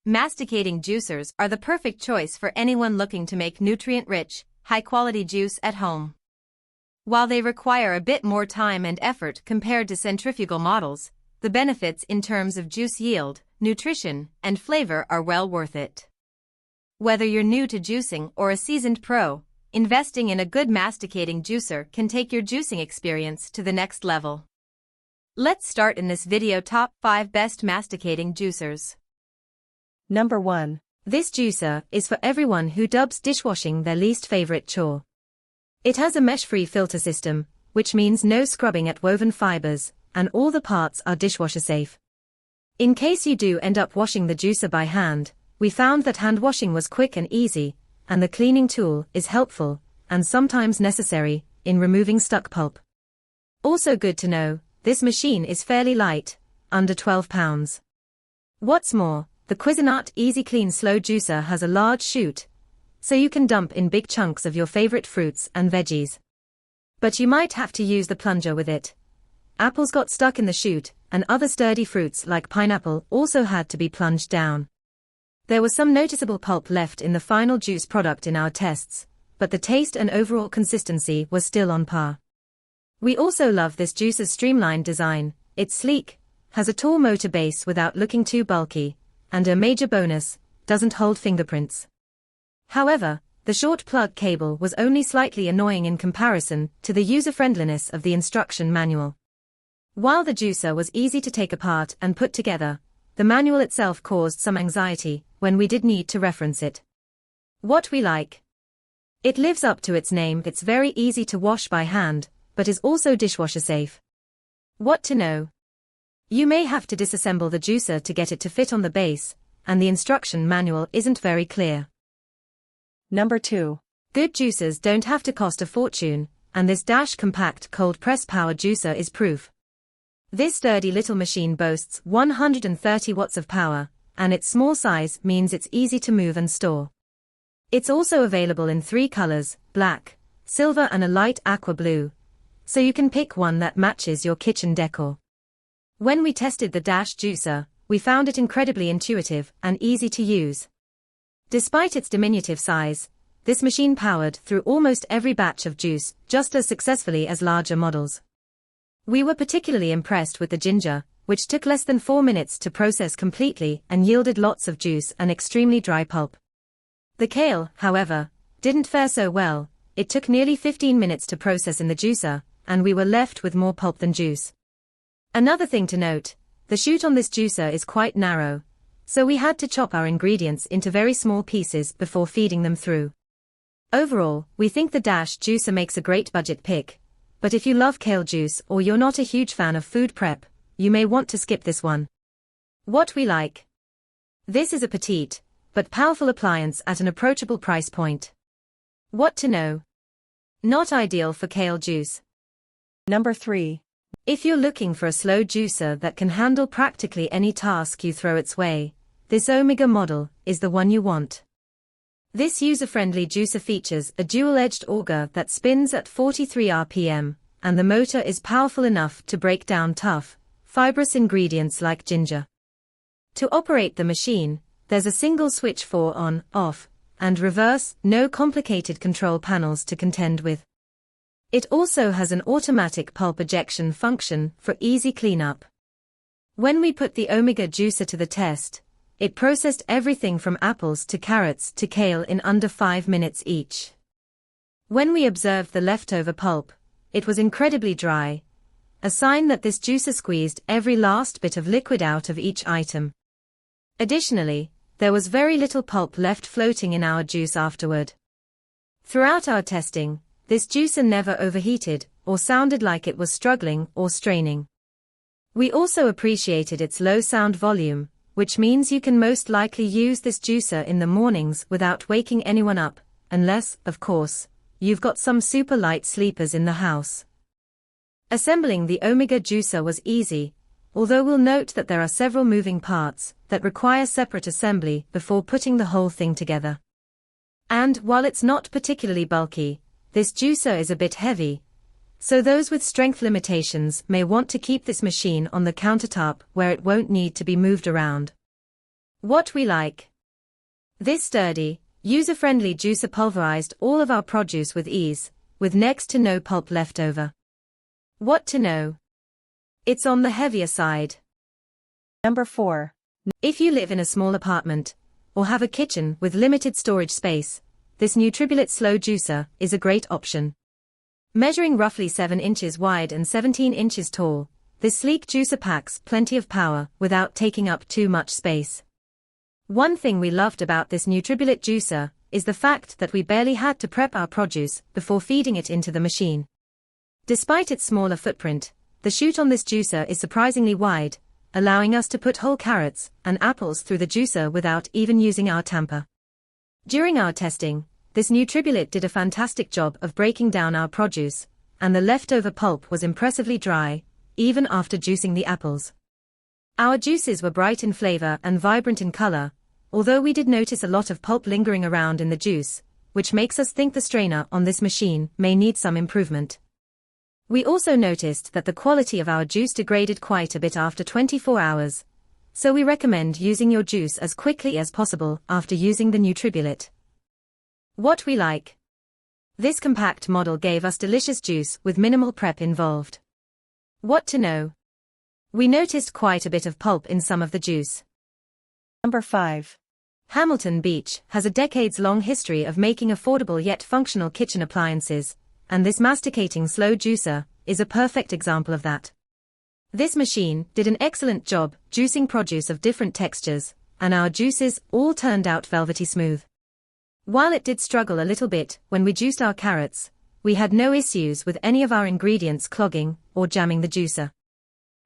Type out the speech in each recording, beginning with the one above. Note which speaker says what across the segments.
Speaker 1: Masticating juicers are the perfect choice for anyone looking to make nutrient-rich, high-quality juice at home. While they require a bit more time and effort compared to centrifugal models, the benefits in terms of juice yield, nutrition, and flavor are well worth it. Whether you're new to juicing or a seasoned pro, investing in a good masticating juicer can take your juicing experience to the next level. Let's start in this video top 5 best masticating juicers.
Speaker 2: Number 1.
Speaker 1: This juicer is for everyone who dubs dishwashing their least favorite chore. It has a mesh-free filter system, which means no scrubbing at woven fibers, and all the parts are dishwasher safe. In case you do end up washing the juicer by hand, we found that hand washing was quick and easy, and the cleaning tool is helpful, and sometimes necessary, in removing stuck pulp. Also good to know, this machine is fairly light, under 12 pounds. What's more, the Cuisinart Easy Clean Slow Juicer has a large chute, so you can dump in big chunks of your favorite fruits and veggies. But you might have to use the plunger with it. Apples got stuck in the chute, and other sturdy fruits like pineapple also had to be plunged down. There was some noticeable pulp left in the final juice product in our tests, but the taste and overall consistency was still on par. We also love this juicer's streamlined design. It's sleek, has a tall motor base without looking too bulky, and a major bonus, doesn't hold fingerprints. However, the short plug cable was only slightly annoying in comparison to the user-friendliness of the instruction manual. While the juicer was easy to take apart and put together, the manual itself caused some anxiety when we did need to reference it. What we like. It lives up to its name. It's very easy to wash by hand, but is also dishwasher safe. What to know. You may have to disassemble the juicer to get it to fit on the base, and the instruction manual isn't very clear.
Speaker 2: Number 2.
Speaker 1: Good juicers don't have to cost a fortune, and this Dash compact cold press power juicer is proof. This sturdy little machine boasts 130 watts of power, and its small size means it's easy to move and store. It's also available in 3 colors, black, silver and a light aqua blue, so you can pick one that matches your kitchen decor. When we tested the Dash juicer, we found it incredibly intuitive and easy to use. Despite its diminutive size, this machine powered through almost every batch of juice just as successfully as larger models. We were particularly impressed with the ginger, which took less than 4 minutes to process completely and yielded lots of juice and extremely dry pulp. The kale, however, didn't fare so well. It took nearly 15 minutes to process in the juicer, and we were left with more pulp than juice. Another thing to note, the chute on this juicer is quite narrow, so we had to chop our ingredients into very small pieces before feeding them through. Overall, we think the Dash juicer makes a great budget pick, but if you love kale juice or you're not a huge fan of food prep, you may want to skip this one. What we like. This is a petite, but powerful appliance at an approachable price point. What to know. Not ideal for kale juice.
Speaker 2: Number 3.
Speaker 1: If you're looking for a slow juicer that can handle practically any task you throw its way, this Omega model is the one you want. This user-friendly juicer features a dual-edged auger that spins at 43 RPM, and the motor is powerful enough to break down tough, fibrous ingredients like ginger. To operate the machine, there's a single switch for on, off, and reverse, no complicated control panels to contend with. It also has an automatic pulp ejection function for easy cleanup. When we put the Omega juicer to the test, it processed everything from apples to carrots to kale in under 5 minutes each. When we observed the leftover pulp, it was incredibly dry, a sign that this juicer squeezed every last bit of liquid out of each item. Additionally, there was very little pulp left floating in our juice afterward. Throughout our testing, this juicer never overheated or sounded like it was struggling or straining. We also appreciated its low sound volume, which means you can most likely use this juicer in the mornings without waking anyone up, unless, of course, you've got some super light sleepers in the house. Assembling the Omega juicer was easy, although we'll note that there are several moving parts that require separate assembly before putting the whole thing together. And while it's not particularly bulky, this juicer is a bit heavy, so those with strength limitations may want to keep this machine on the countertop where it won't need to be moved around. What we like. This sturdy, user-friendly juicer pulverized all of our produce with ease, with next to no pulp left over. What to know? It's on the heavier side.
Speaker 2: Number 4.
Speaker 1: If you live in a small apartment, or have a kitchen with limited storage space, this Nutribullet slow juicer is a great option. Measuring roughly 7 inches wide and 17 inches tall, this sleek juicer packs plenty of power without taking up too much space. One thing we loved about this Nutribullet juicer is the fact that we barely had to prep our produce before feeding it into the machine. Despite its smaller footprint, the chute on this juicer is surprisingly wide, allowing us to put whole carrots and apples through the juicer without even using our tamper. During our testing, this Nutribullet did a fantastic job of breaking down our produce, and the leftover pulp was impressively dry, even after juicing the apples. Our juices were bright in flavor and vibrant in color, although we did notice a lot of pulp lingering around in the juice, which makes us think the strainer on this machine may need some improvement. We also noticed that the quality of our juice degraded quite a bit after 24 hours, so we recommend using your juice as quickly as possible after using the Nutribullet. What we like. This compact model gave us delicious juice with minimal prep involved. What to know. We noticed quite a bit of pulp in some of the juice.
Speaker 2: Number 5.
Speaker 1: Hamilton Beach has a decades-long history of making affordable yet functional kitchen appliances, and this masticating slow juicer is a perfect example of that. This machine did an excellent job juicing produce of different textures, and our juices all turned out velvety smooth. While it did struggle a little bit when we juiced our carrots, we had no issues with any of our ingredients clogging or jamming the juicer.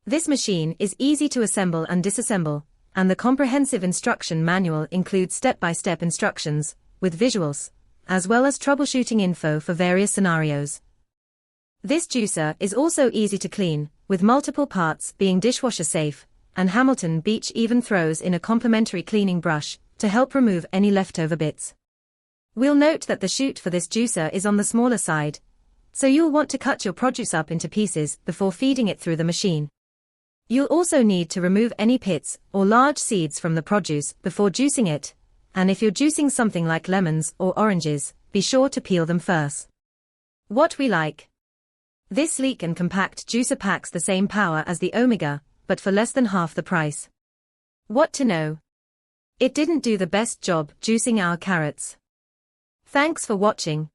Speaker 1: This machine is easy to assemble and disassemble, and the comprehensive instruction manual includes step-by-step instructions, with visuals, as well as troubleshooting info for various scenarios. This juicer is also easy to clean, with multiple parts being dishwasher safe, and Hamilton Beach even throws in a complimentary cleaning brush to help remove any leftover bits. We'll note that the chute for this juicer is on the smaller side, so you'll want to cut your produce up into pieces before feeding it through the machine. You'll also need to remove any pits or large seeds from the produce before juicing it, and if you're juicing something like lemons or oranges, be sure to peel them first. What we like. This sleek and compact juicer packs the same power as the Omega, but for less than half the price. What to know. It didn't do the best job juicing our carrots. Thanks for watching.